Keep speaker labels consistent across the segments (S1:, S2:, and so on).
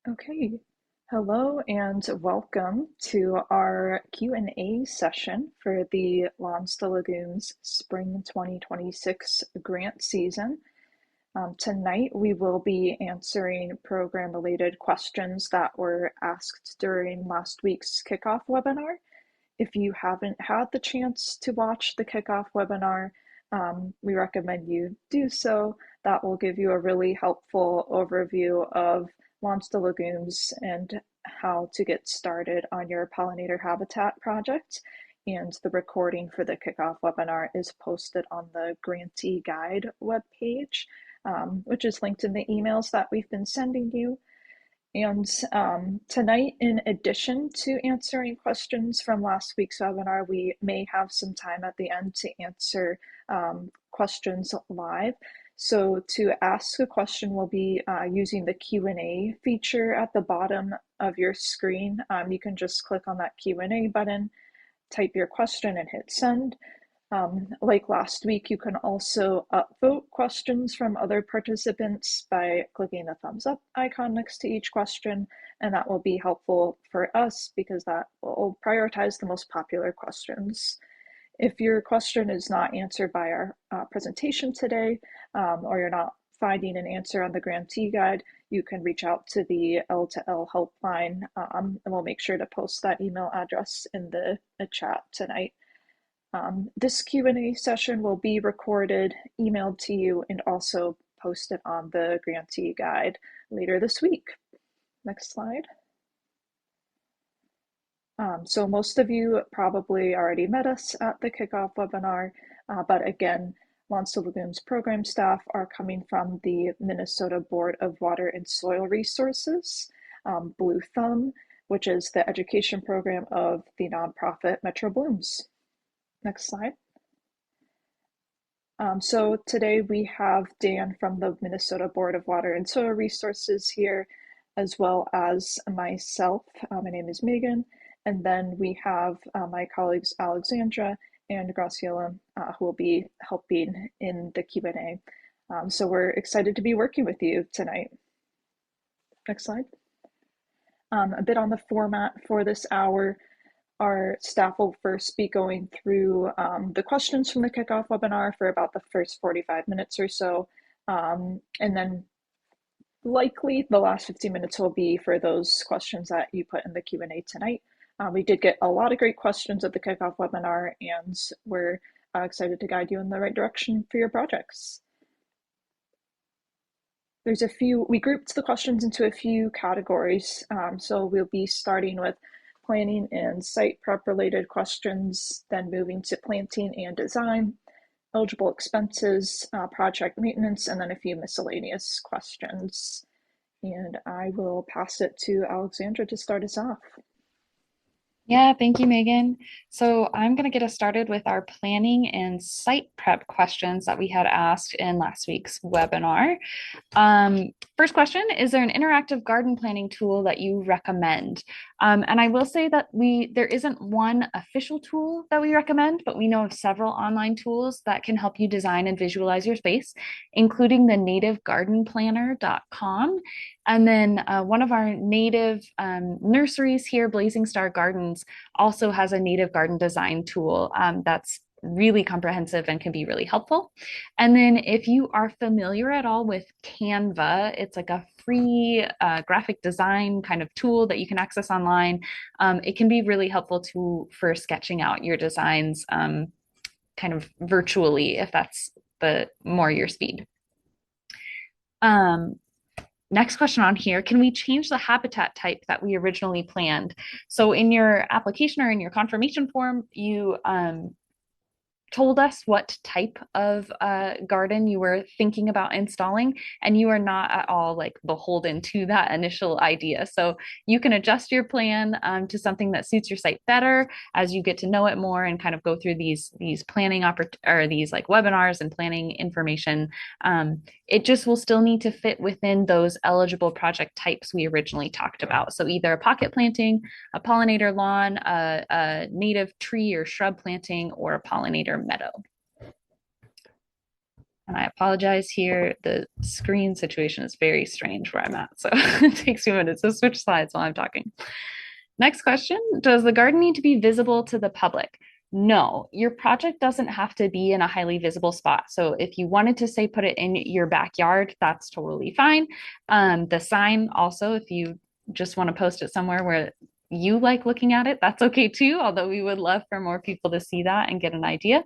S1: Okay, hello and welcome to our Q&A session for the Lawns to Lagoons Spring 2026 grant season. Tonight we will be answering program-related questions that were asked during last week's kickoff webinar. If you haven't had the chance to watch the kickoff webinar, we recommend you do so. That will give you a really helpful overview of Lawns to Lagoons and how to get started on your pollinator habitat project. And the recording for the kickoff webinar is posted on the grantee guide webpage, which is linked in the emails that we've been sending you. And tonight, in addition to answering questions from last week's webinar, we may have some time at the end to answer questions live. So to ask a question, we'll be using the Q&A feature at the bottom of your screen. You can just click on that Q&A button, type your question and hit send. Like last week, you can also upvote questions from other participants by clicking the thumbs up icon next to each question, and that will be helpful for us because that will prioritize the most popular questions. If your question is not answered by our presentation today, or you're not finding an answer on the grantee guide, you can reach out to the L2L helpline, and we'll make sure to post that email address in the chat tonight. This Q&A session will be recorded, emailed to you, and also posted on the grantee guide later this week. Next slide. So most of you probably already met us at the kickoff webinar, but again, Lawns to Lagoons program staff are coming from the Minnesota Board of Water and Soil Resources, Blue Thumb, which is the education program of the nonprofit Metro Blooms. Next slide. So today we have Dan from the Minnesota Board of Water and Soil Resources here, as well as myself. My name is Megan. And then we have my colleagues Alexandra and Graciela, who will be helping in the Q&A. So we're excited to be working with you tonight. Next slide. A bit on the format for this hour. Our staff will first be going through the questions from the kickoff webinar for about the first 45 minutes or so. And then likely the last 15 minutes will be for those questions that you put in the Q&A tonight. We did get a lot of great questions at the kickoff webinar, and we're excited to guide you in the right direction for your projects. We grouped the questions into a few categories. So we'll be starting with planning and site prep related questions, then moving to planting and design, eligible expenses, project maintenance, and then a few miscellaneous questions. And I will pass it to Alexandra to start us off.
S2: Yeah, thank you, Megan. So I'm going to get us started with our planning and site prep questions that we had asked in last week's webinar. First question, is there an interactive garden planning tool that you recommend? And I will say that there isn't one official tool that we recommend, but we know of several online tools that can help you design and visualize your space, including the nativegardenplanner.com. And then one of our native nurseries here, Blazing Star Gardens, also has a native garden design tool that's really comprehensive and can be really helpful. And then if you are familiar at all with Canva, it's like a free graphic design kind of tool that you can access online. It can be really helpful for sketching out your designs kind of virtually, if that's more your speed. Next question on here, can we change the habitat type that we originally planned? So in your application or in your confirmation form, you told us what type of garden you were thinking about installing, and you are not at all like beholden to that initial idea. So you can adjust your plan to something that suits your site better as you get to know it more and kind of go through these planning or these like webinars and planning information. It just will still need to fit within those eligible project types we originally talked about. So either a pocket planting, a pollinator lawn, a native tree or shrub planting, or a pollinator meadow. And I apologize here. The screen situation is very strange where I'm at. So it takes 2 minutes to switch slides while I'm talking. Next question. Does the garden need to be visible to the public? No, your project doesn't have to be in a highly visible spot. So if you wanted to say put it in your backyard, that's totally fine. The sign also, if you just want to post it somewhere where you like looking at it, that's okay too. Although we would love for more people to see that and get an idea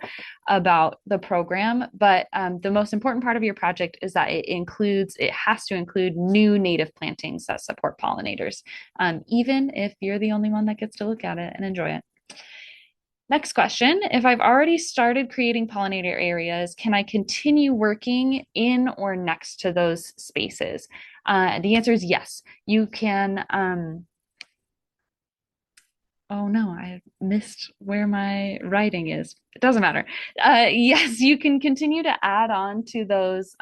S2: about the program. But the most important part of your project is that it has to include new native plantings that support pollinators, even if you're the only one that gets to look at it and enjoy it. Next question. If I've already started creating pollinator areas, can I continue working in or next to those spaces? The answer is yes. You can. Oh no, I missed where my writing is. It doesn't matter. Yes, you can continue to add on to those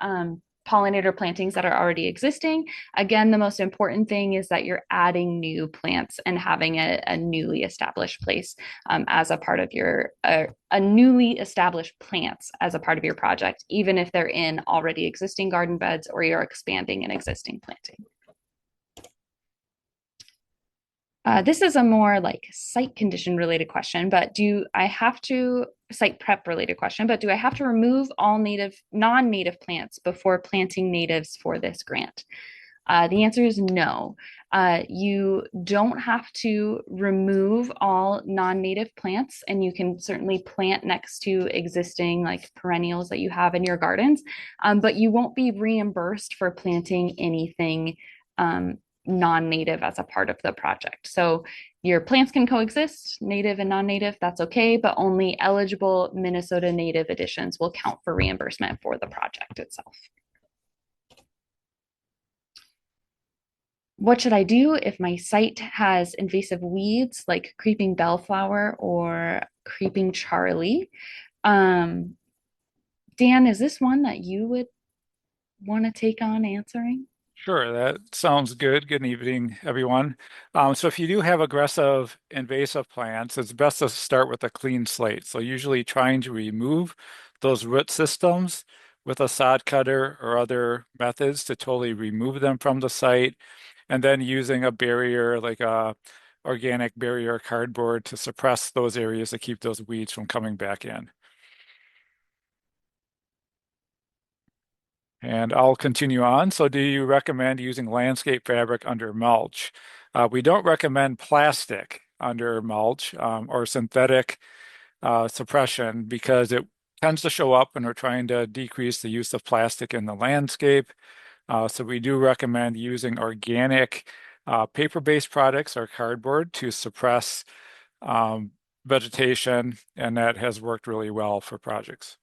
S2: pollinator plantings that are already existing. Again, the most important thing is that you're adding new plants and having a newly established place as a part of your a newly established plants as a part of your project, even if they're in already existing garden beds or you're expanding an existing planting. This is a more like site condition related question, but site prep related question, but do I have to remove all non-native plants before planting natives for this grant? The answer is no. You don't have to remove all non-native plants, and you can certainly plant next to existing like perennials that you have in your gardens, but you won't be reimbursed for planting anything non-native as a part of the project. So your plants can coexist, native and non-native, that's okay, but only eligible Minnesota native additions will count for reimbursement for the project itself. What should I do if my site has invasive weeds like creeping bellflower or creeping Charlie? Um, Dan, is this one that you would want to take on answering?
S3: Sure, that sounds good. Good evening, everyone. So if you do have aggressive invasive plants, it's best to start with a clean slate. So usually trying to remove those root systems with a sod cutter or other methods to totally remove them from the site, and then using a barrier like a organic barrier cardboard to suppress those areas to keep those weeds from coming back in. And I'll continue on. So do you recommend using landscape fabric under mulch? We don't recommend plastic under mulch or synthetic suppression because it tends to show up when we're trying to decrease the use of plastic in the landscape. So we do recommend using organic paper-based products or cardboard to suppress um, vegetation, and that has worked really well for projects.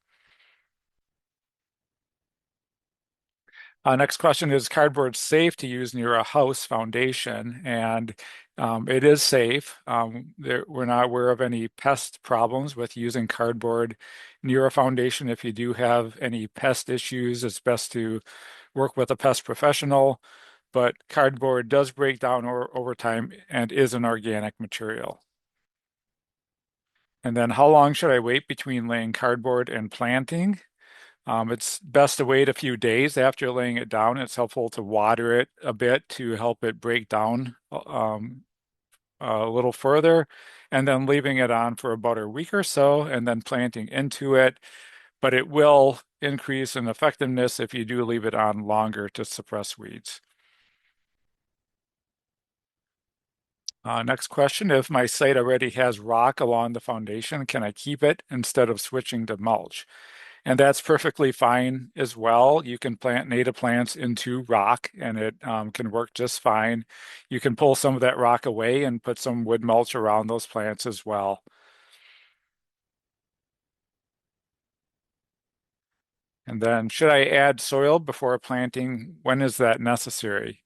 S3: Next question is cardboard safe to use near a house foundation? And it is safe. We're not aware of any pest problems with using cardboard near a foundation. If you do have any pest issues, it's best to work with a pest professional. But cardboard does break down over time and is an organic material. And then how long should I wait between laying cardboard and planting? It's best to wait a few days after laying it down. It's helpful to water it a bit to help it break down a little further, and then leaving it on for about a week or so, and then planting into it. But it will increase in effectiveness if you do leave it on longer to suppress weeds. Next question, if my site already has rock along the foundation, can I keep it instead of switching to mulch? And that's perfectly fine as well. You can plant native plants into rock and it can work just fine. You can pull some of that rock away and put some wood mulch around those plants as well. And then should I add soil before planting? When is that necessary?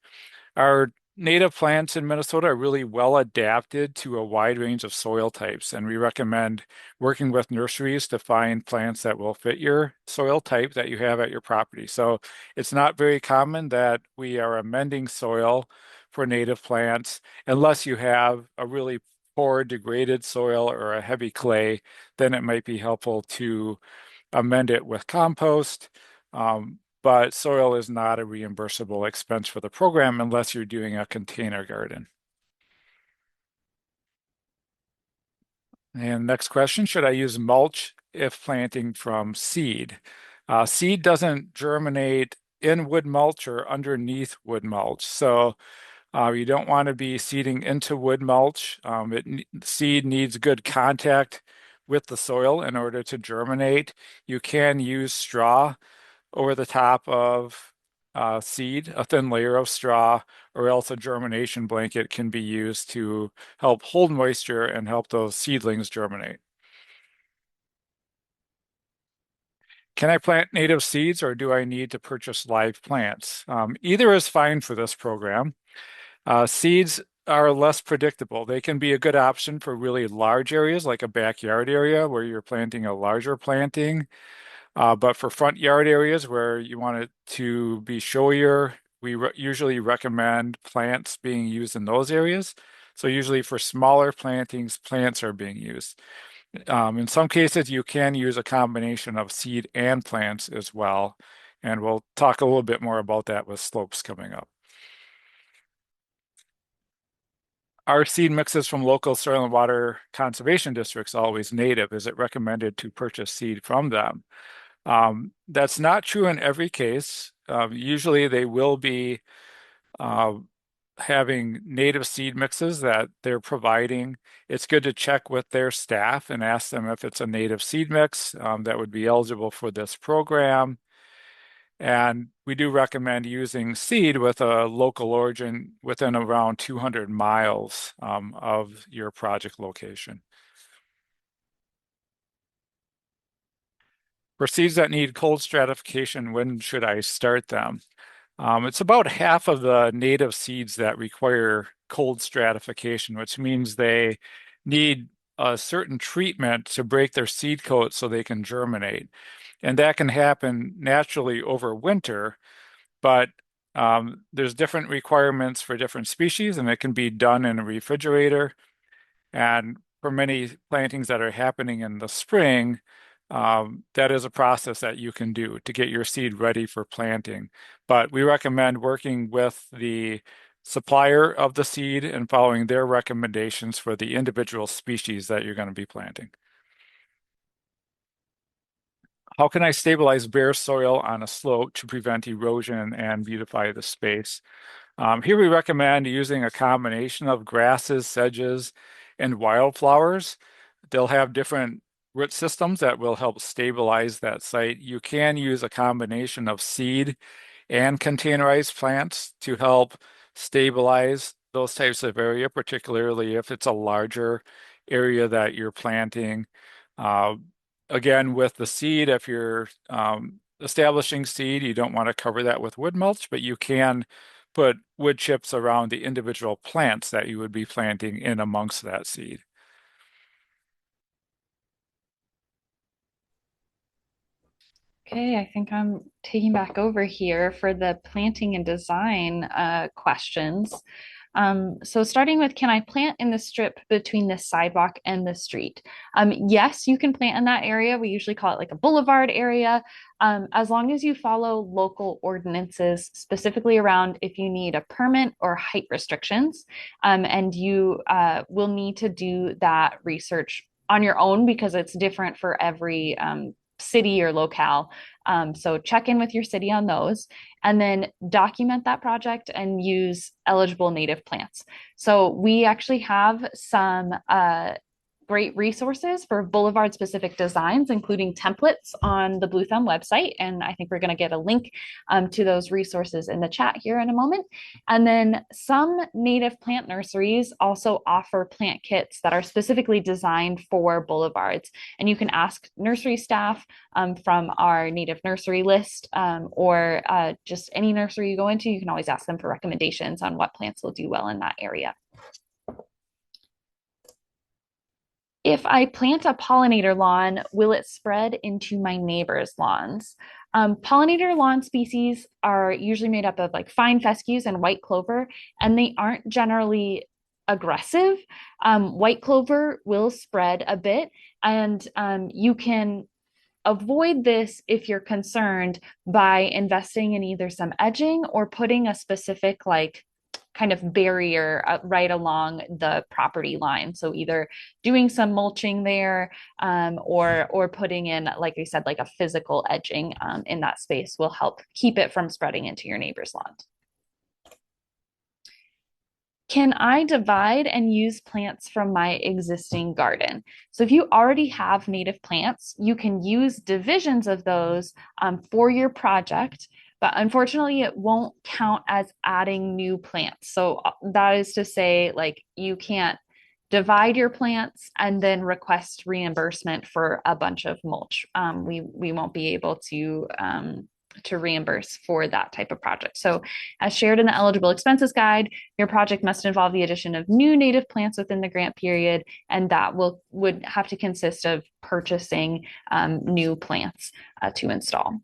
S3: Our native plants in Minnesota are really well adapted to a wide range of soil types, and we recommend working with nurseries to find plants that will fit your soil type that you have at your property. So it's not very common that we are amending soil for native plants unless you have a really poor degraded soil or a heavy clay, then it might be helpful to amend it with compost. but soil is not a reimbursable expense for the program unless you're doing a container garden. And next question, should I use mulch if planting from seed? Seed doesn't germinate in wood mulch or underneath wood mulch. So you don't want to be seeding into wood mulch. Seed needs good contact with the soil in order to germinate. You can use straw over the top of seed, a thin layer of straw, or else a germination blanket can be used to help hold moisture and help those seedlings germinate. Can I plant native seeds or do I need to purchase live plants? Either is fine for this program. Seeds are less predictable. They can be a good option for really large areas like a backyard area where you're planting a larger planting. But for front yard areas where you want it to be showier, we usually recommend plants being used in those areas. So usually for smaller plantings, plants are being used. In some cases, you can use a combination of seed and plants as well. And we'll talk a little bit more about that with slopes coming up. Are seed mixes from local soil and water conservation districts always native? Is it recommended to purchase seed from them? That's not true in every case. Usually they will be uh, having native seed mixes that they're providing. It's good to check with their staff and ask them if it's a native seed mix that would be eligible for this program. And we do recommend using seed with a local origin within around 200 miles of your project location. For seeds that need cold stratification, when should I start them? It's about half of the native seeds that require cold stratification, which means they need a certain treatment to break their seed coat so they can germinate. And that can happen naturally over winter, but there's different requirements for different species, and it can be done in a refrigerator. And for many plantings that are happening in the spring, that is a process that you can do to get your seed ready for planting. But we recommend working with the supplier of the seed and following their recommendations for the individual species that you're going to be planting. How can I stabilize bare soil on a slope to prevent erosion and beautify the space? Here we recommend using a combination of grasses, sedges, and wildflowers. They'll have different root systems that will help stabilize that site. You can use a combination of seed and containerized plants to help stabilize those types of area, particularly if it's a larger area that you're planting. Uh, Again, with the seed, if you're establishing seed, you don't want to cover that with wood mulch, but you can put wood chips around the individual plants that you would be planting in amongst that seed.
S2: Okay, I think I'm taking back over here for the planting and design questions. So starting with, can I plant in the strip between the sidewalk and the street? Yes, you can plant in that area. We usually call it like a boulevard area, as long as you follow local ordinances, specifically around if you need a permit or height restrictions. And you will need to do that research on your own because it's different for every city or locale. So check in with your city on those and then document that project and use eligible native plants. So we actually have some great resources for boulevard specific designs, including templates on the Blue Thumb website. And I think we're going to get a link to those resources in the chat here in a moment. And then some native plant nurseries also offer plant kits that are specifically designed for boulevards. And you can ask nursery staff from our native nursery list or just any nursery you go into, you can always ask them for recommendations on what plants will do well in that area. If I plant a pollinator lawn, will it spread into my neighbor's lawns? Pollinator lawn species are usually made up of like fine fescues and white clover, and they aren't generally aggressive. White clover will spread a bit, and you can avoid this if you're concerned by investing in either some edging or putting a specific like kind of barrier right along the property line. So either doing some mulching there, or putting in, like I said, like a physical edging in that space will help keep it from spreading into your neighbor's lawn. Can I divide and use plants from my existing garden? So if you already have native plants, you can use divisions of those for your project, but unfortunately it won't count as adding new plants. So that is to say, like, you can't divide your plants and then request reimbursement for a bunch of mulch. We won't be able to reimburse for that type of project. So as shared in the eligible expenses guide, your project must involve the addition of new native plants within the grant period, and that would have to consist of purchasing new plants to install.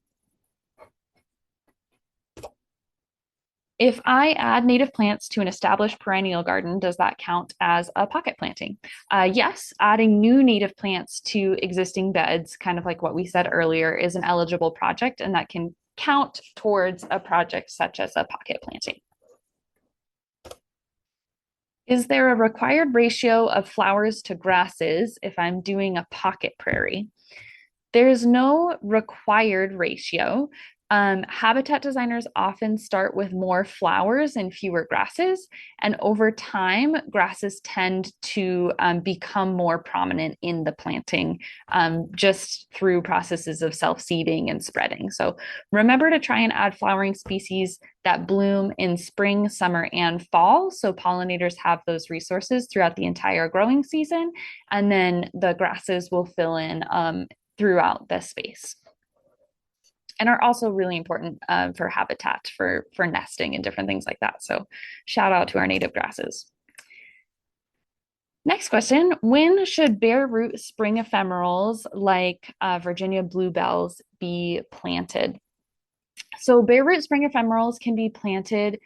S2: If I add native plants to an established perennial garden, does that count as a pocket planting? Yes, adding new native plants to existing beds, kind of like what we said earlier, is an eligible project, and that can count towards a project such as a pocket planting. Is there a required ratio of flowers to grasses if I'm doing a pocket prairie? There's no required ratio. Habitat designers often start with more flowers and fewer grasses, and over time, grasses tend to become more prominent in the planting just through processes of self-seeding and spreading. So remember to try and add flowering species that bloom in spring, summer, and fall, so pollinators have those resources throughout the entire growing season, and then the grasses will fill in throughout the space, and are also really important for habitat, for nesting and different things like that. So shout out to our native grasses. Next question, when should bare root spring ephemerals like Virginia bluebells be planted? So bare root spring ephemerals can be planted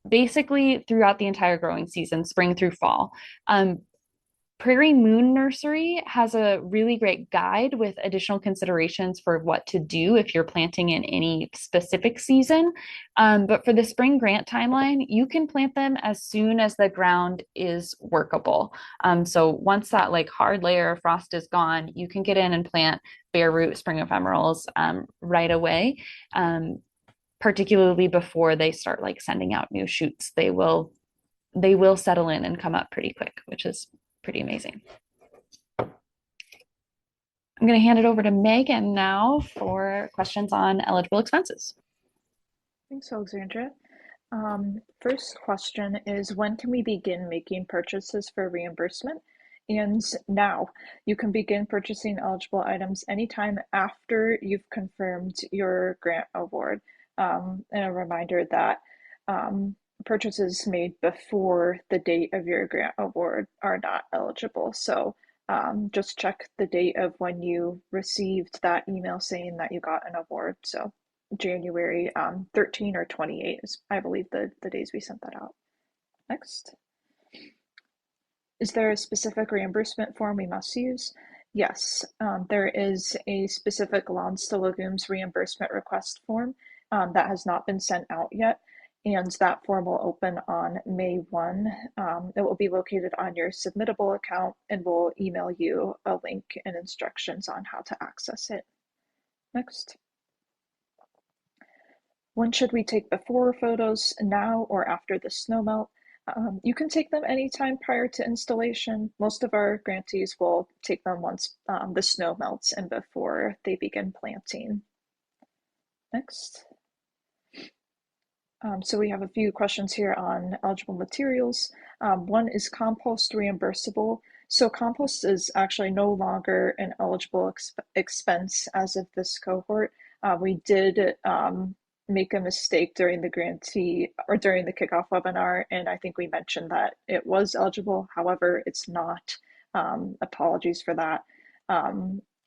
S2: basically throughout the entire growing season, spring through fall. Prairie Moon Nursery has a really great guide with additional considerations for what to do if you're planting in any specific season. But for the spring grant timeline, you can plant them as soon as the ground is workable. So once that like hard layer of frost is gone, you can get in and plant bare root spring ephemerals right away, particularly before they start like sending out new shoots. They will settle in and come up pretty quick, which is pretty amazing. I'm going to hand it over to Megan now for questions on eligible expenses.
S1: Thanks, Alexandra. First question is, when can we begin making purchases for reimbursement? And now, you can begin purchasing eligible items anytime after you've confirmed your grant award. And a reminder that purchases made before the date of your grant award are not eligible. So just check the date of when you received that email saying that you got an award. So January 13 or 28 is, I believe, the days we sent that out. Next. Is there a specific reimbursement form we must use? Yes, there is a specific Lawns to Legumes reimbursement request form that has not been sent out yet, and that form will open on May 1. It will be located on your submittable account, and we'll email you a link and instructions on how to access it. Next. When should we take before photos, now or after the snow melt? You can take them anytime prior to installation. Most of our grantees will take them once the snow melts and before they begin planting. Next. So we have a few questions here on eligible materials. One is compost reimbursable. So compost is actually no longer an eligible expense as of this cohort. We did make a mistake during the grantee or during the kickoff webinar, and I think we mentioned that it was eligible. However, it's not. Apologies for that.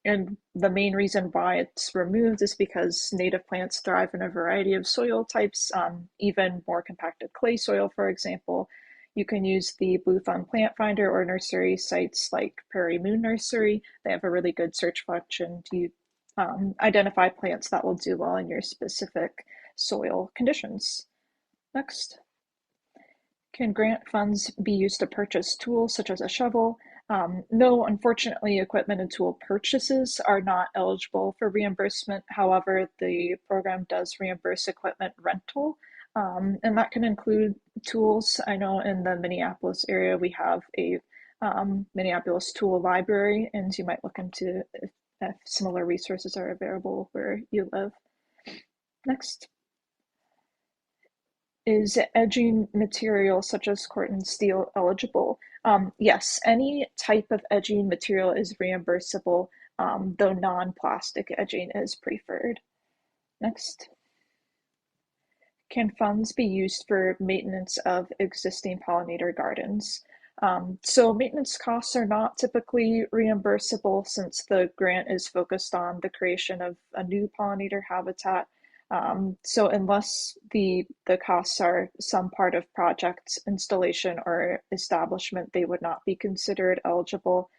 S1: And the main reason why it's removed is because native plants thrive in a variety of soil types, even more compacted clay soil, for example. You can use the Blue Thumb Plant Finder or nursery sites like Prairie Moon Nursery. They have a really good search function identify plants that will do well in your specific soil conditions. Next. Can grant funds be used to purchase tools such as a shovel? No, unfortunately, equipment and tool purchases are not eligible for reimbursement. However, the program does reimburse equipment rental, and that can include tools. I know in the Minneapolis area, we have a Minneapolis tool library, and you might look into if similar resources are available where you live. Next. Is edging material such as corten steel eligible? Yes, any type of edging material is reimbursable, though non-plastic edging is preferred. Next. Can funds be used for maintenance of existing pollinator gardens? So maintenance costs are not typically reimbursable since the grant is focused on the creation of a new pollinator habitat. So unless the costs are some part of project installation or establishment, they would not be considered eligible.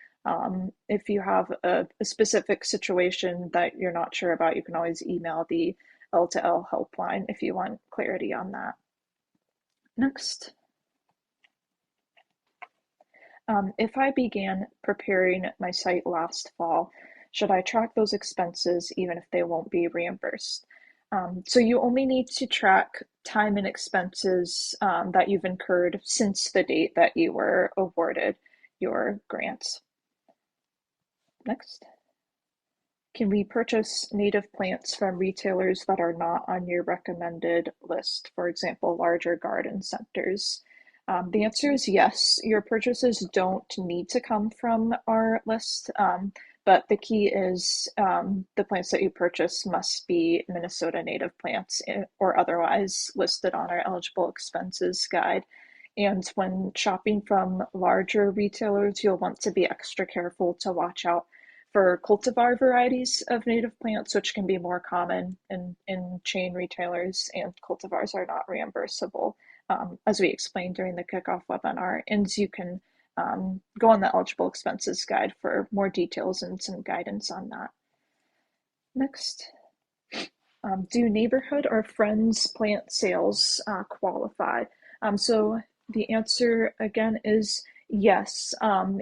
S1: If you have a specific situation that you're not sure about, you can always email the L2L helpline if you want clarity on that. Next. If I began preparing my site last fall, should I track those expenses even if they won't be reimbursed? So you only need to track time and expenses that you've incurred since the date that you were awarded your grants. Next. Can we purchase native plants from retailers that are not on your recommended list, for example, larger garden centers? The answer is yes. Your purchases don't need to come from our list, but the key is the plants that you purchase must be Minnesota native plants or otherwise listed on our eligible expenses guide. And when shopping from larger retailers, you'll want to be extra careful to watch out for cultivar varieties of native plants, which can be more common in chain retailers, and cultivars are not reimbursable, as we explained during the kickoff webinar. And you can go on the eligible expenses guide for more details and some guidance on that. Next. Do neighborhood or friends plant sales qualify? So the answer again is yes.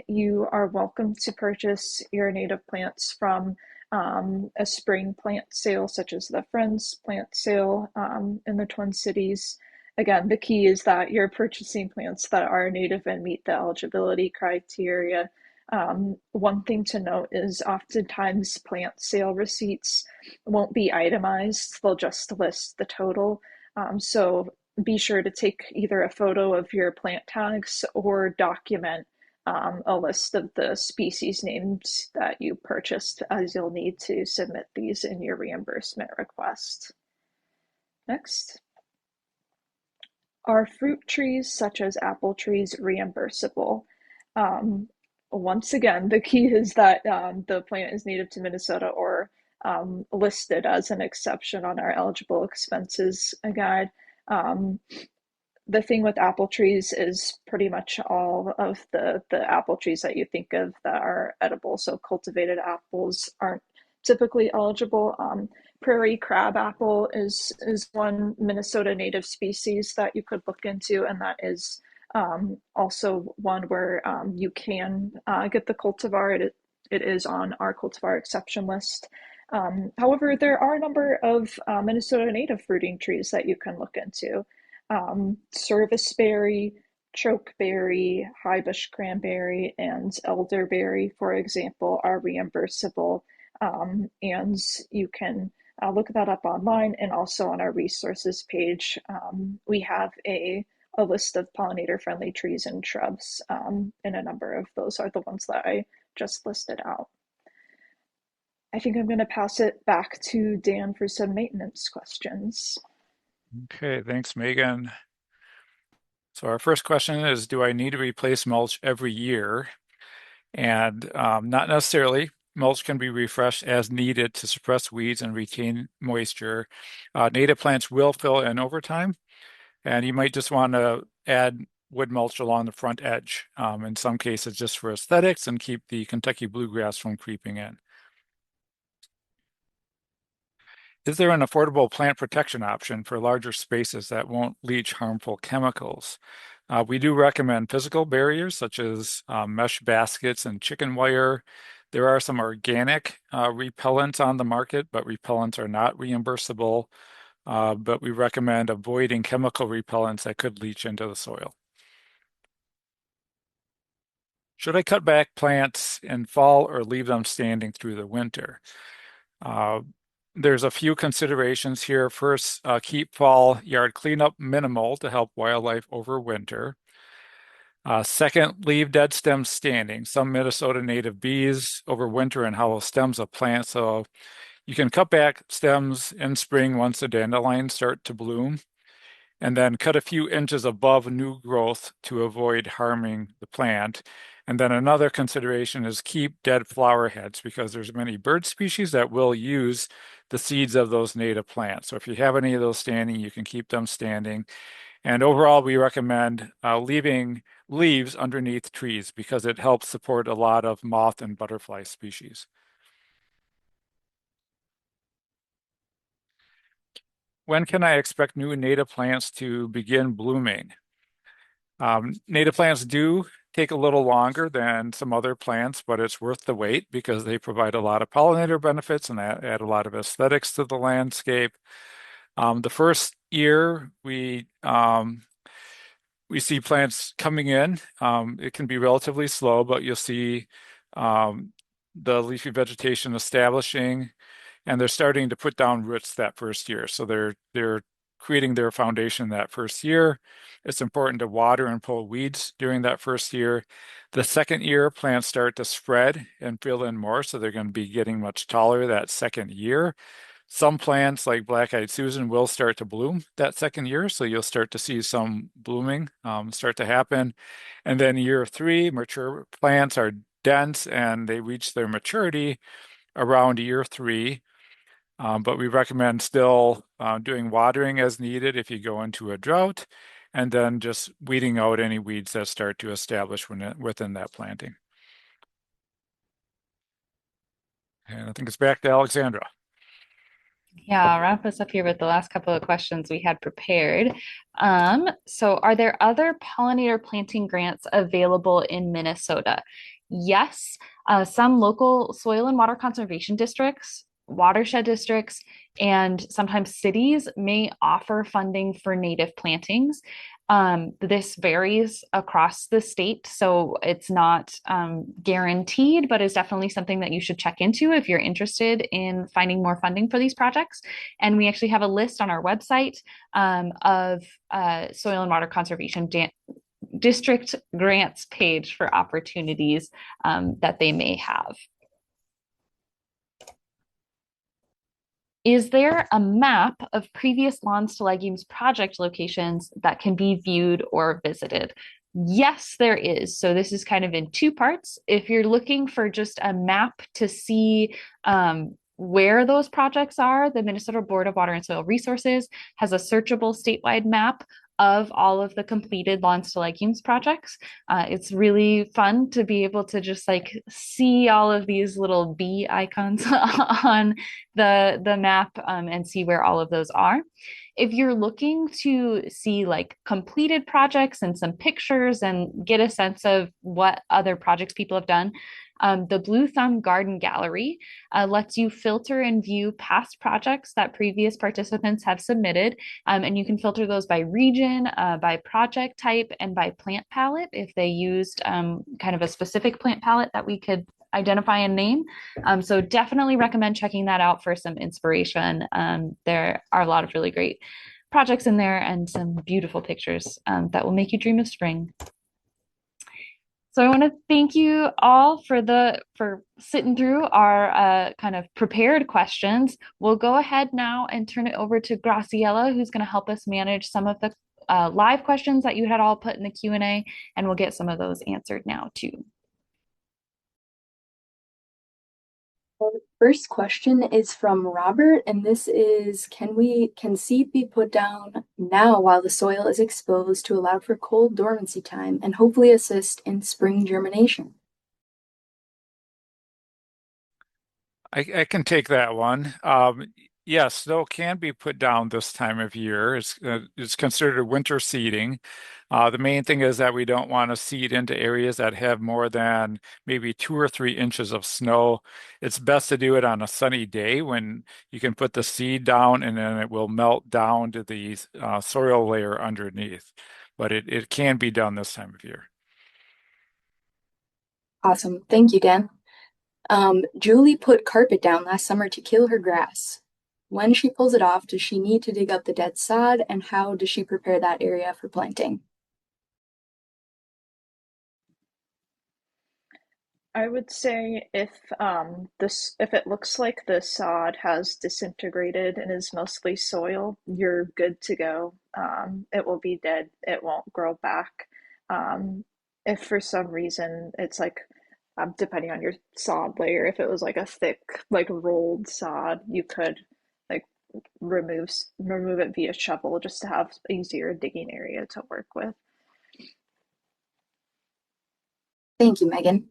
S1: You are welcome to purchase your native plants from a spring plant sale, such as the Friends plant sale in the Twin Cities. Again, the key is that you're purchasing plants that are native and meet the eligibility criteria. One thing to note is oftentimes plant sale receipts won't be itemized, they'll just list the total. So be sure to take either a photo of your plant tags or document a list of the species names that you purchased, as you'll need to submit these in your reimbursement request. Next. Are fruit trees such as apple trees reimbursable? Once again, the key is that the plant is native to Minnesota or listed as an exception on our eligible expenses guide. The thing with apple trees is pretty much all of the apple trees that you think of that are edible. So cultivated apples aren't typically eligible. Prairie crab apple is one Minnesota native species that you could look into, and that is also one where you can get the cultivar. It is on our cultivar exception list. However, there are a number of Minnesota native fruiting trees that you can look into. Serviceberry, chokeberry, highbush cranberry, and elderberry, for example, are reimbursable. And you can look that up online, and also on our resources page, we have a list of pollinator-friendly trees and shrubs, and a number of those are the ones that I just listed out. I think I'm going to pass it back to Dan for some maintenance questions.
S3: Okay, thanks, Megan. So our first question is, do I need to replace mulch every year? And not necessarily. Mulch can be refreshed as needed to suppress weeds and retain moisture. Native plants will fill in over time, and you might just want to add wood mulch along the front edge, in some cases just for aesthetics and keep the Kentucky bluegrass from creeping in. Is there an affordable plant protection option for larger spaces that won't leach harmful chemicals? We do recommend physical barriers such as mesh baskets and chicken wire. There are some organic repellents on the market, but repellents are not reimbursable. But we recommend avoiding chemical repellents that could leach into the soil. Should I cut back plants in fall or leave them standing through the winter? Uh, there's a few considerations here. First, keep fall yard cleanup minimal to help wildlife overwinter. Second, leave dead stems standing. Some Minnesota native bees overwinter in hollow stems of plants, so you can cut back stems in spring once the dandelions start to bloom, and then cut a few inches above new growth to avoid harming the plant. And then another consideration is keep dead flower heads because there's many bird species that will use the seeds of those native plants. So if you have any of those standing, you can keep them standing. And overall, we recommend leaving leaves underneath trees because it helps support a lot of moth and butterfly species. When can I expect new native plants to begin blooming? Native plants do take a little longer than some other plants, but it's worth the wait because they provide a lot of pollinator benefits and add a lot of aesthetics to the landscape. The first year we see plants coming in. It can be relatively slow, but you'll see the leafy vegetation establishing, and they're starting to put down roots that first year. So they're creating their foundation that first year. It's important to water and pull weeds during that first year. The second year, plants start to spread and fill in more, so they're going to be getting much taller that second year. Some plants, like Black-Eyed Susan, will start to bloom that second year, so you'll start to see some blooming start to happen. And then year three, mature plants are dense and they reach their maturity around year three. But we recommend still doing watering as needed if you go into a drought, and then just weeding out any weeds that start to establish within that planting. And I think it's back to Alexandra.
S2: Yeah, I'll wrap us up here with the last couple of questions we had prepared. So are there other pollinator planting grants available in Minnesota? Yes, some local soil and water conservation districts, watershed districts, and sometimes cities may offer funding for native plantings. This varies across the state, so it's not guaranteed, but is definitely something that you should check into if you're interested in finding more funding for these projects. And we actually have a list on our website of soil and water conservation district grants page for opportunities that they may have. Is there a map of previous Lawns to Legumes project locations that can be viewed or visited? Yes, there is. So this is kind of in two parts. If you're looking for just a map to see where those projects are, the Minnesota Board of Water and Soil Resources has a searchable statewide map of all of the completed Lawns to Legumes projects. It's really fun to be able to just like see all of these little bee icons on the map and see where all of those are. If you're looking to see like completed projects and some pictures and get a sense of what other projects people have done, the Blue Thumb Garden Gallery lets you filter and view past projects that previous participants have submitted. And you can filter those by region, by project type, and by plant palette if they used kind of a specific plant palette that we could identify and name. So definitely recommend checking that out for some inspiration. There are a lot of really great projects in there and some beautiful pictures that will make you dream of spring. So I want to thank you all for sitting through our kind of prepared questions. We'll go ahead now and turn it over to Graciela, who's going to help us manage some of the live questions that you had all put in the Q&A, and we'll get some of those answered now too.
S4: The first question is from Robert, and this is, can seed be put down now while the soil is exposed to allow for cold dormancy time and hopefully assist in spring germination?
S3: I can take that one. Yes, snow can be put down this time of year. It's considered winter seeding. The main thing is that we don't want to seed into areas that have more than maybe 2 or 3 inches of snow. It's best to do it on a sunny day when you can put the seed down and then it will melt down to the soil layer underneath. But it can be done this time of year.
S4: Awesome. Thank you, Dan. Julie put carpet down last summer to kill her grass. When she pulls it off, does she need to dig up the dead sod, and how does she prepare that area for planting?
S1: I would say if it looks like the sod has disintegrated and is mostly soil, you're good to go. It will be dead. It won't grow back. If for some reason it's like depending on your sod layer, if it was like a thick like rolled sod, you could like remove it via shovel just to have easier digging area to work with.
S4: Thank you, Megan.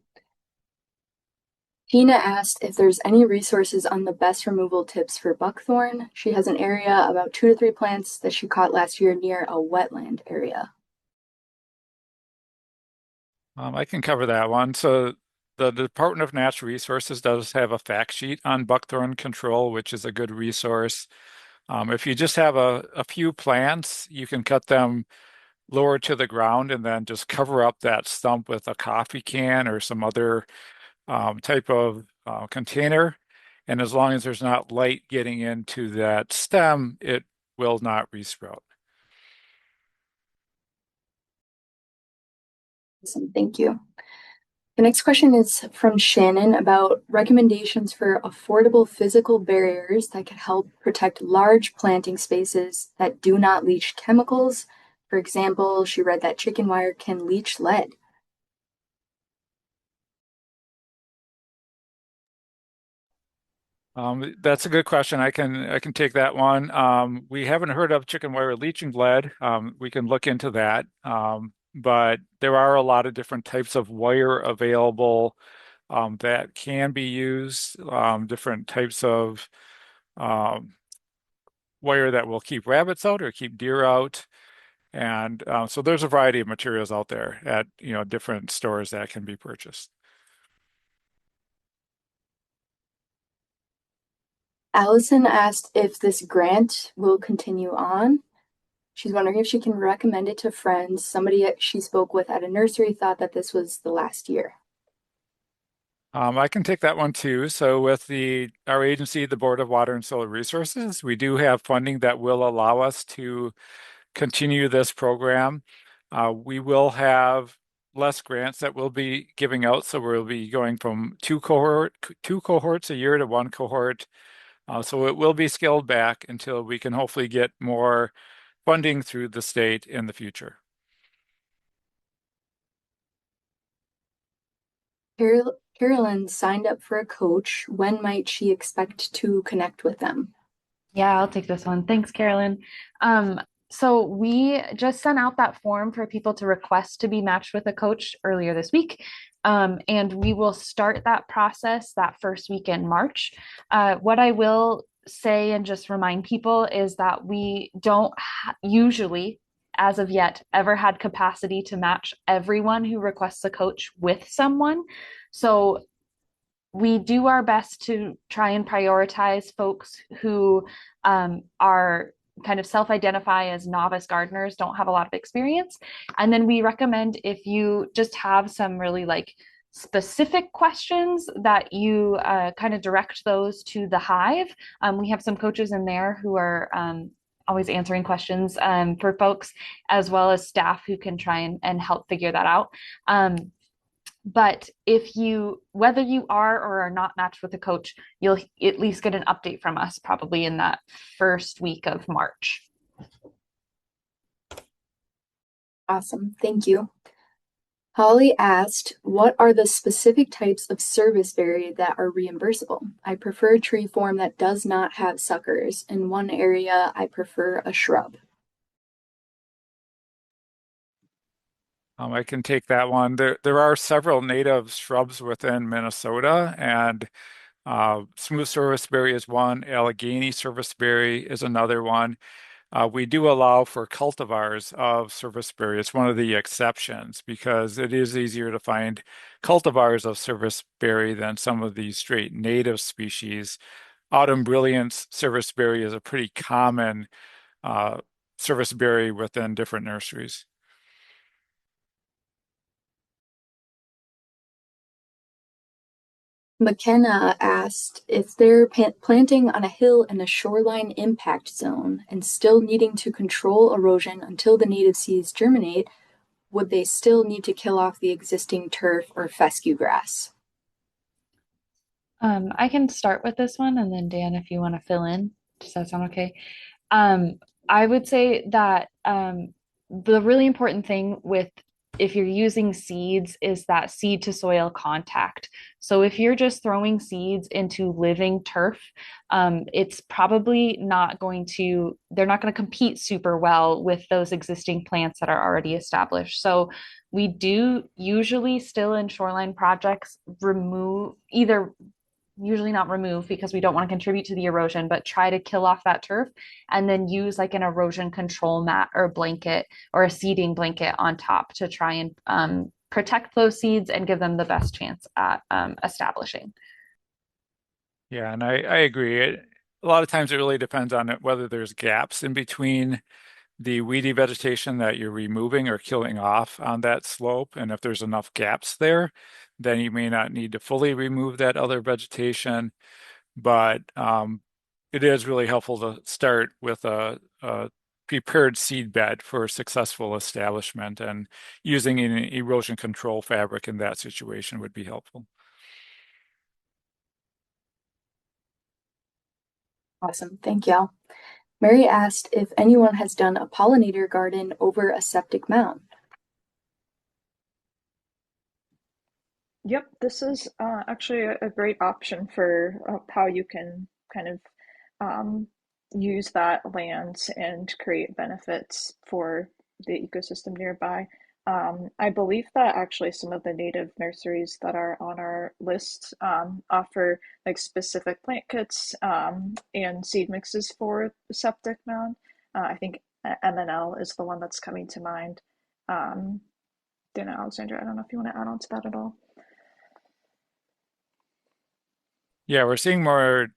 S4: Tina asked if there's any resources on the best removal tips for buckthorn. She has an area about 2 to 3 plants that she caught last year near a wetland area.
S3: I can cover that one. So the Department of Natural Resources does have a fact sheet on buckthorn control, which is a good resource. If you just have a few plants, you can cut them lower to the ground and then just cover up that stump with a coffee can or some other type of container. And as long as there's not light getting into that stem, it will not resprout.
S4: Awesome, thank you. The next question is from Shannon about recommendations for affordable physical barriers that could help protect large planting spaces that do not leach chemicals. For example, she read that chicken wire can leach lead.
S3: That's a good question. I can take that one. We haven't heard of chicken wire leaching lead. We can look into that. But there are a lot of different types of wire available that can be used. Different types of um, wire that will keep rabbits out or keep deer out. And so there's a variety of materials out there at different stores that can be purchased.
S4: Allison asked if this grant will continue on. She's wondering if she can recommend it to friends. Somebody she spoke with at a nursery thought that this was the last year.
S3: I can take that one too. So with our agency, the Board of Water and Solar Resources, we do have funding that will allow us to continue this program. We will have less grants that we'll be giving out. So we'll be going from two cohorts a year to one cohort. So it will be scaled back until we can hopefully get more funding through the state in the future.
S4: Carolyn signed up for a coach. When might she expect to connect with them?
S2: Yeah, I'll take this one. Thanks, Carolyn. So we just sent out that form for people to request to be matched with a coach earlier this week. And we will start that process that first week in March. What I will say and just remind people is that we don't usually, as of yet, ever had capacity to match everyone who requests a coach with someone. So we do our best to try and prioritize folks who are kind of self-identify as novice gardeners, don't have a lot of experience. And then we recommend if you just have some really like specific questions that you kind of direct those to the Hive. We have some coaches in there who are always answering questions for folks, as well as staff who can try and help figure that out. But whether you are or are not matched with a coach, you'll at least get an update from us probably in that first week of March.
S4: Awesome, thank you. Holly asked, what are the specific types of serviceberry that are reimbursable? I prefer a tree form that does not have suckers. In one area, I prefer a shrub.
S3: I can take that one. There are several native shrubs within Minnesota, and Smooth serviceberry is one. Allegheny serviceberry is another one. We do allow for cultivars of serviceberry. It's one of the exceptions because it is easier to find cultivars of serviceberry than some of these straight native species. Autumn Brilliance serviceberry is a pretty common serviceberry within different nurseries.
S4: McKenna asked if they're planting on a hill in a shoreline impact zone and still needing to control erosion until the native seeds germinate, would they still need to kill off the existing turf or fescue grass?
S2: I can start with this one, and then Dan, if you want to fill in, does that sound okay? Um, I would say that the really important thing with if you're using seeds is that seed to soil contact. So if you're just throwing seeds into living turf, it's probably not going to, they're not going to compete super well with those existing plants that are already established. So we do usually still in shoreline projects remove either usually not remove because we don't want to contribute to the erosion, but try to kill off that turf and then use like an erosion control mat or blanket or a seeding blanket on top to try and protect those seeds and give them the best chance at establishing.
S3: Yeah, and I agree. A lot of times it really depends on whether there's gaps in between the weedy vegetation that you're removing or killing off on that slope. And if there's enough gaps there, then you may not need to fully remove that other vegetation. But it is really helpful to start with a prepared seed bed for successful establishment, and using an erosion control fabric in that situation would be helpful.
S4: Awesome, thank you. Mary asked if anyone has done a pollinator garden over a septic mound.
S1: Yep, this is actually a great option for how you can kind of um, use that land and create benefits for the ecosystem nearby. I believe that actually some of the native nurseries that are on our list offer like specific plant kits and seed mixes for the septic mound. I think MNL is the one that's coming to mind. Dana Alexandra, I don't know if you want to add on to that at all.
S3: Yeah, we're seeing more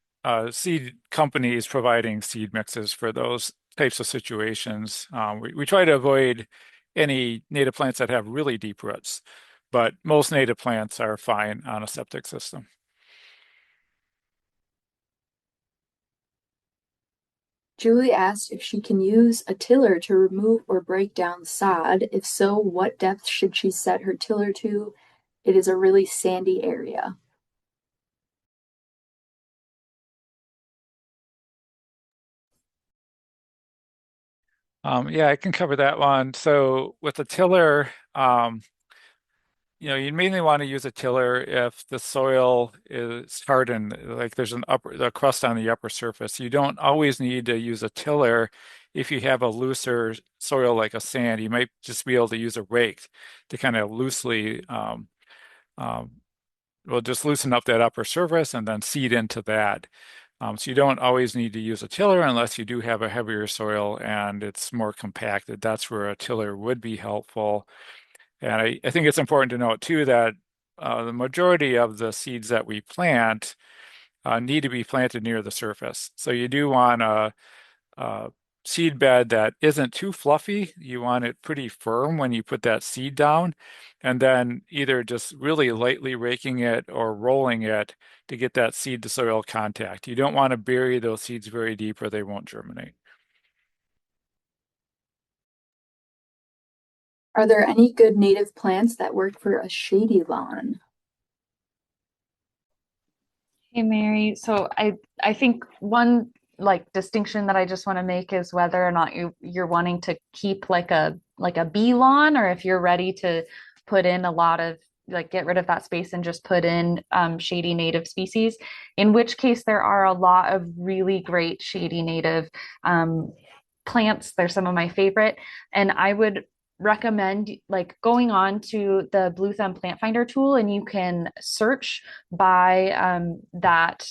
S3: seed companies providing seed mixes for those types of situations. We try to avoid any native plants that have really deep roots, but most native plants are fine on a septic system.
S4: Julie asked if she can use a tiller to remove or break down sod. If so, what depth should she set her tiller to? It is a really sandy area.
S3: Yeah, I can cover that one. So with a tiller, you mainly want to use a tiller if the soil is hardened, like there's the crust on the upper surface. You don't always need to use a tiller if you have a looser soil like a sand. You might just be able to use a rake to kind of loosely, um, well, just loosen up that upper surface and then seed into that. So you don't always need to use a tiller unless you do have a heavier soil and it's more compacted. That's where a tiller would be helpful. And I think it's important to note too that the majority of the seeds that we plant need to be planted near the surface. So you do want a seed bed that isn't too fluffy. You want it pretty firm when you put that seed down, and then either just really lightly raking it or rolling it to get that seed to soil contact. You don't want to bury those seeds very deep or they won't germinate.
S4: Are there any good native plants that work for a shady lawn?
S2: Hey Mary, so I think one like distinction that I just want to make is whether or not you're wanting to keep like a bee lawn or if you're ready to put in a lot of like get rid of that space and just put in shady native species, in which case there are a lot of really great shady native plants. They're some of my favorite, and I would recommend like going on to the Blue Thumb Plant Finder tool, and you can search by that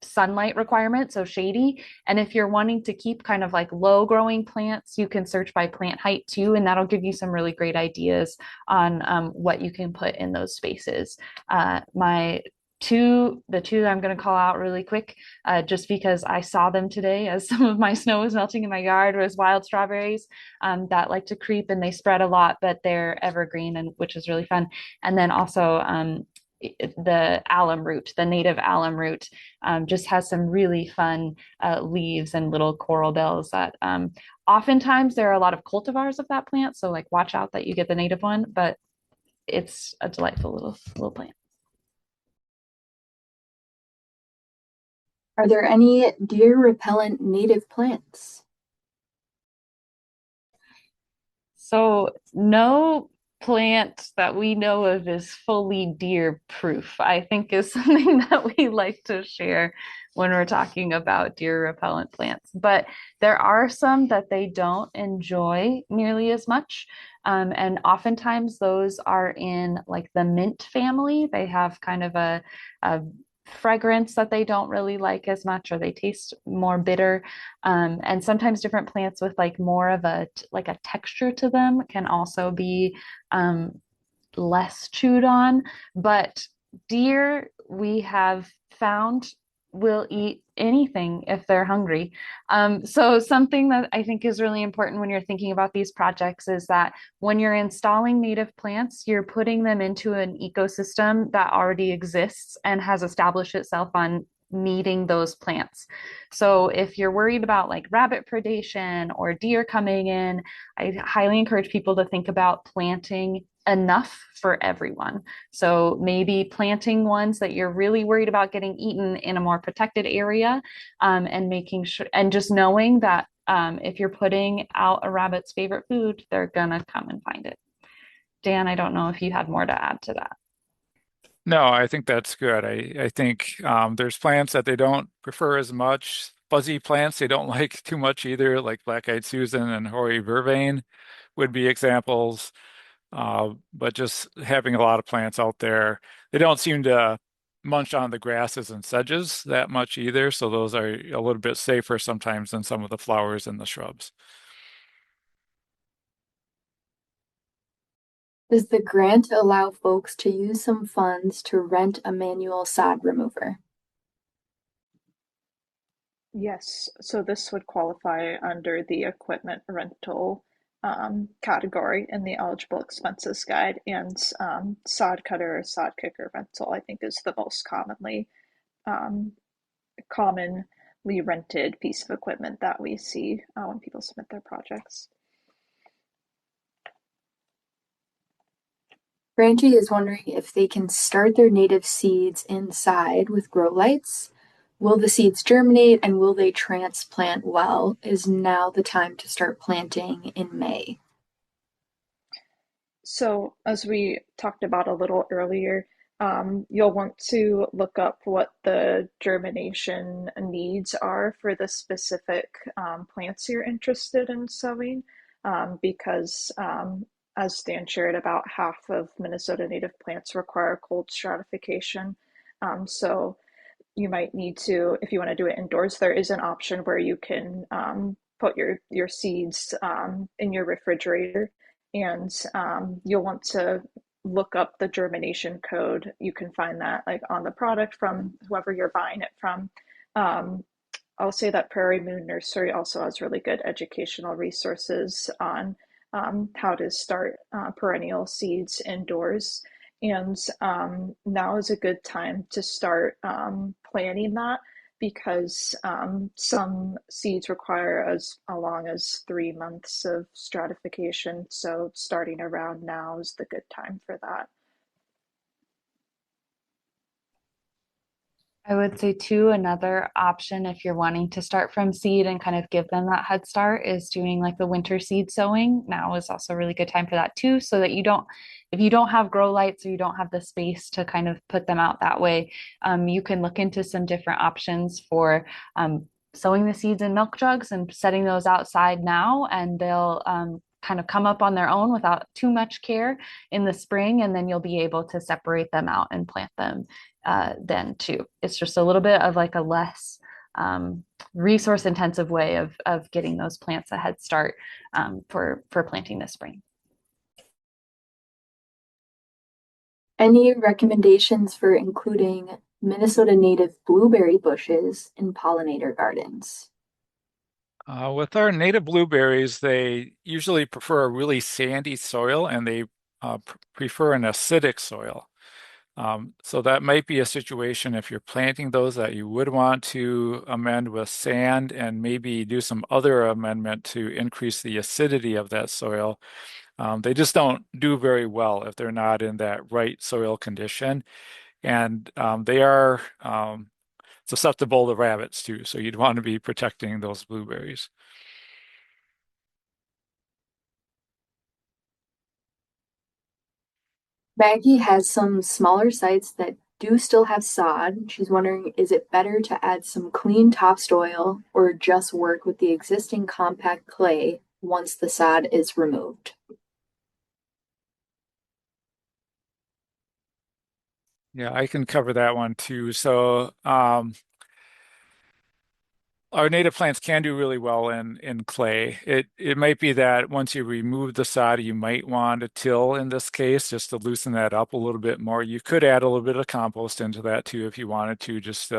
S2: sunlight requirement, so shady. And if you're wanting to keep kind of like low growing plants, you can search by plant height too, and that'll give you some really great ideas on what you can put in those spaces. The two that I'm going to call out really quick, just because I saw them today as some of my snow was melting in my yard, was wild strawberries that like to creep, and they spread a lot, but they're evergreen, and which is really fun. And then also the alum root, the native alum root, just has some really fun leaves and little coral bells that oftentimes there are a lot of cultivars of that plant. So like watch out that you get the native one, but it's a delightful little plant.
S4: Are there any deer repellent native plants?
S2: So no plant that we know of is fully deer proof, I think is something that we like to share when we're talking about deer repellent plants. But there are some that they don't enjoy nearly as much. And oftentimes those are in like the mint family. They have kind of a fragrance that they don't really like as much, or they taste more bitter. And sometimes different plants with like more of a like a texture to them can also be less chewed on. But deer, we have found, will eat anything if they're hungry. So something that I think is really important when you're thinking about these projects is that when you're installing native plants, you're putting them into an ecosystem that already exists and has established itself on needing those plants. So if you're worried about like rabbit predation or deer coming in, I highly encourage people to think about planting enough for everyone. So maybe planting ones that you're really worried about getting eaten in a more protected area, and making sure, and just knowing that if you're putting out a rabbit's favorite food, they're gonna come and find it. Dan, I don't know if you had more to add to that.
S3: No, I think that's good. I think there's plants that they don't prefer as much. Fuzzy plants they don't like too much either, like black-eyed Susan and hoary vervain would be examples. But just having a lot of plants out there, they don't seem to munch on the grasses and sedges that much either. So those are a little bit safer sometimes than some of the flowers and the shrubs.
S4: Does the grant allow folks to use some funds to rent a manual sod remover?
S1: Yes, so this would qualify under the equipment rental category in the eligible expenses guide, and sod cutter or sod kicker rental, I think, is the most um, commonly rented piece of equipment that we see when people submit their projects.
S4: Grantee is wondering if they can start their native seeds inside with grow lights. Will the seeds germinate and will they transplant well? Is now the time to start planting in May?
S1: So, as we talked about a little earlier, you'll want to look up what the germination needs are for the specific plants you're interested in sowing, because as Stan shared, about half of Minnesota native plants require cold stratification. So you might need to, if you want to do it indoors, there is an option where you can put your seeds in your refrigerator, and you'll want to look up the germination code. You can find that like on the product from whoever you're buying it from. Um, I'll say that Prairie Moon Nursery also has really good educational resources on how to start perennial seeds indoors. And now is a good time to start planning that, because some seeds require as long as 3 months of stratification. So starting around now is the good time for that.
S2: I would say too, another option if you're wanting to start from seed and kind of give them that head start is doing like the winter seed sowing. Now is also a really good time for that too, so that you don't, if you don't have grow lights or you don't have the space to kind of put them out that way, you can look into some different options for sowing the seeds in milk jugs and setting those outside now, and they'll kind of come up on their own without too much care in the spring, and then you'll be able to separate them out and plant them then too. It's just a little bit of like a less resource intensive way of getting those plants a head start for planting this spring.
S4: Any recommendations for including Minnesota native blueberry bushes in pollinator gardens?
S3: With our native blueberries, they usually prefer a really sandy soil, and they prefer an acidic soil. So that might be a situation if you're planting those that you would want to amend with sand and maybe do some other amendment to increase the acidity of that soil. They just don't do very well if they're not in that right soil condition. And they are susceptible to rabbits too, so you'd want to be protecting those blueberries.
S4: Maggie has some smaller sites that do still have sod. She's wondering, is it better to add some clean topsoil or just work with the existing compact clay once the sod is removed?
S3: Yeah, I can cover that one too. So our native plants can do really well in clay. It might be that once you remove the sod, you might want to till in this case just to loosen that up a little bit more. You could add a little bit of compost into that too if you wanted to, just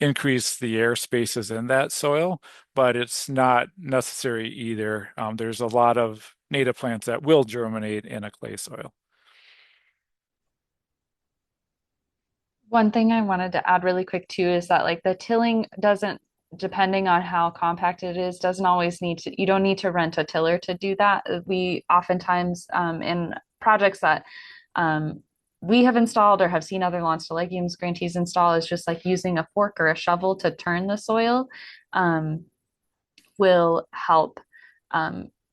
S3: increase the air spaces in that soil, but it's not necessary either. There's a lot of native plants that will germinate in a clay soil.
S2: One thing I wanted to add really quick too is that like the tilling doesn't, depending on how compact it is, doesn't always need to, you don't need to rent a tiller to do that. We oftentimes in projects that we have installed or have seen other lawns to legumes grantees install is just like using a fork or a shovel to turn the soil will help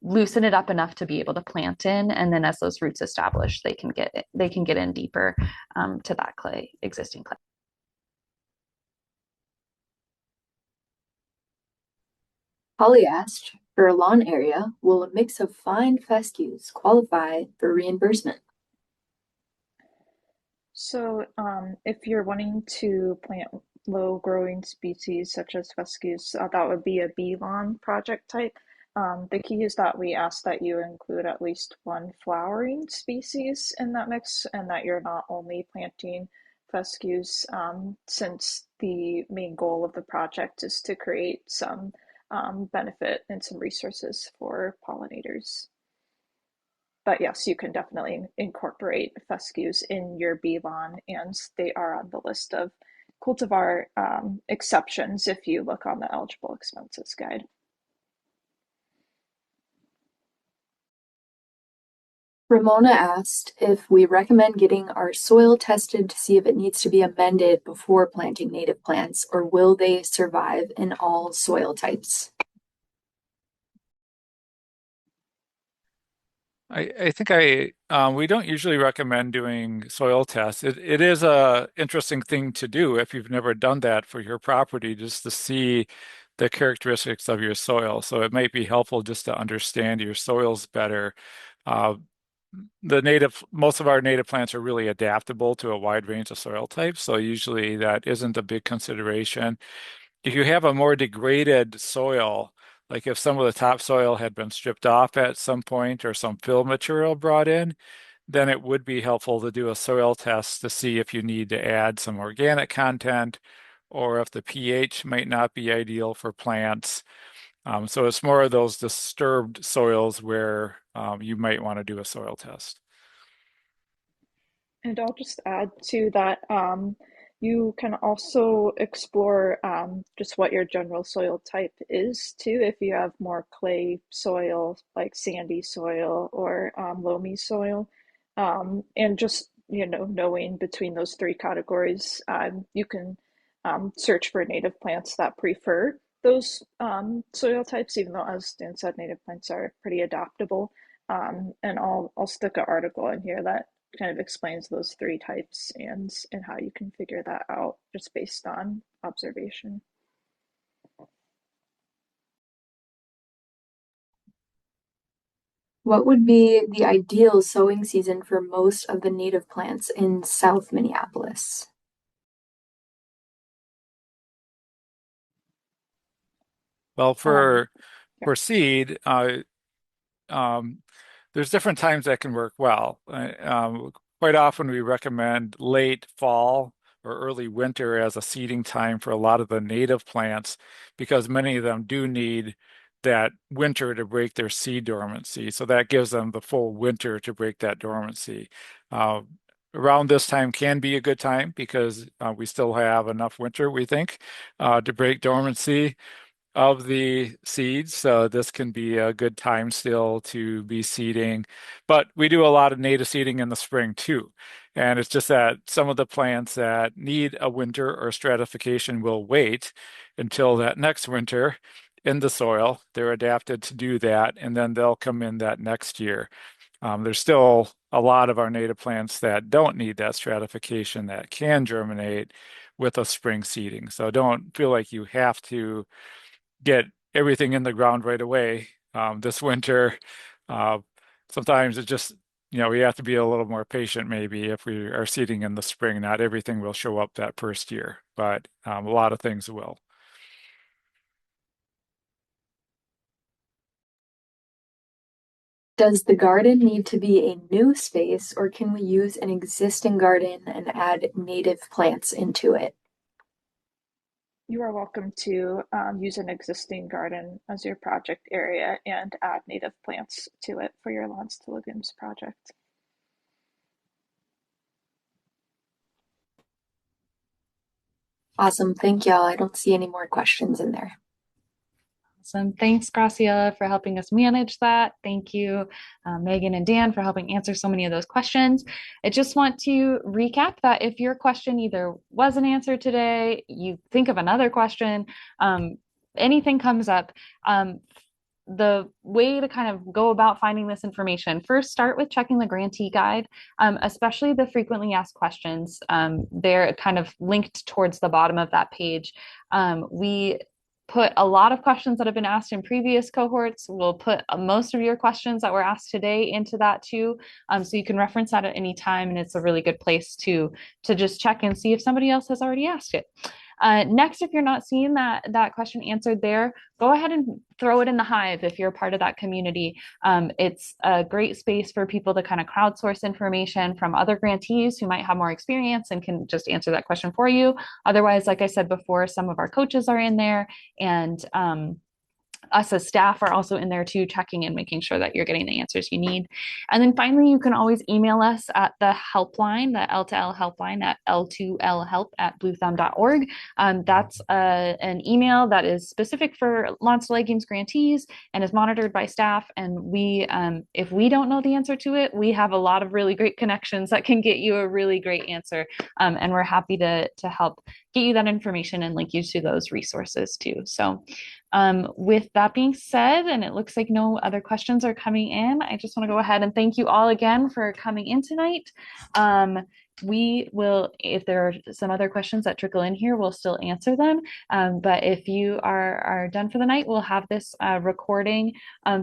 S2: loosen it up enough to be able to plant in, and then as those roots establish, they can get in deeper to that clay, existing clay.
S4: Holly asked, for a lawn area, will a mix of fine fescues qualify for reimbursement?
S1: So, if you're wanting to plant low growing species such as fescues, that would be a bee lawn project type. The key is that we ask that you include at least one flowering species in that mix and that you're not only planting fescues, since the main goal of the project is to create some benefit and some resources for pollinators. But yes, you can definitely incorporate fescues in your bee lawn, and they are on the list of cultivar exceptions if you look on the eligible expenses guide.
S4: Ramona asked if we recommend getting our soil tested to see if it needs to be amended before planting native plants, or will they survive in all soil types?
S3: I think we don't usually recommend doing soil tests. It is a interesting thing to do if you've never done that for your property, just to see the characteristics of your soil. So it might be helpful just to understand your soils better. Uh, most of our native plants are really adaptable to a wide range of soil types, so usually that isn't a big consideration. If you have a more degraded soil, like if some of the topsoil had been stripped off at some point or some fill material brought in, then it would be helpful to do a soil test to see if you need to add some organic content or if the pH might not be ideal for plants. So it's more of those disturbed soils where you might want to do a soil test.
S1: And I'll just add to that, you can also explore just what your general soil type is too. If you have more clay soil, like sandy soil or loamy soil, and just knowing between those three categories, you can search for native plants that prefer those soil types. Even though, as Dan said, native plants are pretty adaptable. And I'll stick an article in here that kind of explains those three types and how you can figure that out just based on observation.
S4: What would be the ideal sowing season for most of the native plants in South Minneapolis?
S3: Well,
S1: Yeah.
S3: for seed, there's different times that can work well. Quite often we recommend late fall or early winter as a seeding time for a lot of the native plants because many of them do need that winter to break their seed dormancy. So that gives them the full winter to break that dormancy. Uh, Around this time can be a good time because we still have enough winter, we think, to break dormancy of the seeds. So this can be a good time still to be seeding. But we do a lot of native seeding in the spring too. And it's just that some of the plants that need a winter or stratification will wait until that next winter in the soil. They're adapted to do that, and then they'll come in that next year. There's still a lot of our native plants that don't need that stratification that can germinate with a spring seeding. So don't feel like you have to get everything in the ground right away this winter. Uh, Sometimes it just, we have to be a little more patient maybe if we are seeding in the spring. Not everything will show up that first year, but a lot of things will.
S4: Does the garden need to be a new space, or can we use an existing garden and add native plants into it?
S1: You are welcome to use an existing garden as your project area and add native plants to it for your Lawns to Legumes project.
S4: Awesome. Thank y'all. I don't see any more questions in there.
S2: Awesome. Thanks, Gracia, for helping us manage that. Thank you, Megan and Dan, for helping answer so many of those questions. I just want to recap that if your question either wasn't answered today, you think of another question, anything comes up, the way to kind of go about finding this information, first start with checking the grantee guide, especially the frequently asked questions. They're kind of linked towards the bottom of that page. We put a lot of questions that have been asked in previous cohorts. We'll put most of your questions that were asked today into that too. So you can reference that at any time, and it's a really good place to just check and see if somebody else has already asked it. Next, if you're not seeing that question answered there, go ahead and throw it in the Hive if you're a part of that community. It's a great space for people to kind of crowdsource information from other grantees who might have more experience and can just answer that question for you. Otherwise, like I said before, some of our coaches are in there, and us as staff are also in there too, checking and making sure that you're getting the answers you need. And then finally, you can always email us at the helpline, the L2L helpline at L2Lhelp@bluethumb.org. That's an email that is specific for Lawns to Legumes grantees and is monitored by staff. And we, if we don't know the answer to it, we have a lot of really great connections that can get you a really great answer. And we're happy to help get you that information and link you to those resources too. So with that being said, and it looks like no other questions are coming in, I just want to go ahead and thank you all again for coming in tonight. We will, if there are some other questions that trickle in here, we'll still answer them. But if you are done for the night, we'll have this recording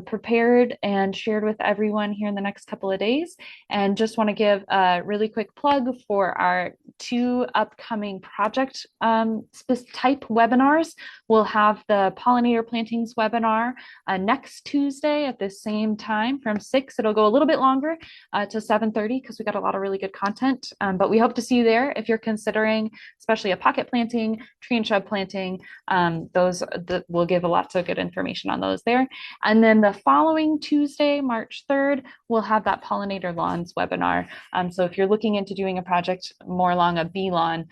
S2: prepared and shared with everyone here in the next couple of days. And just want to give a really quick plug for our 2 upcoming project type webinars. We'll have the pollinator plantings webinar next Tuesday at the same time from 6. It'll go a little bit longer to 7:30 because we got a lot of really good content. But we hope to see you there if you're considering, especially a pocket planting, tree and shrub planting. We'll give lots of good information on those there. And then the following Tuesday, March 3rd, we'll have that pollinator lawns webinar. So if you're looking into doing a project more along a bee lawn,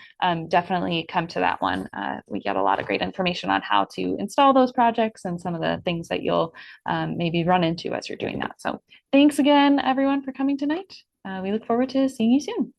S2: definitely come to that one. We get a lot of great information on how to install those projects and some of the things that you'll maybe run into as you're doing that. So thanks again, everyone, for coming tonight. We look forward to seeing you soon.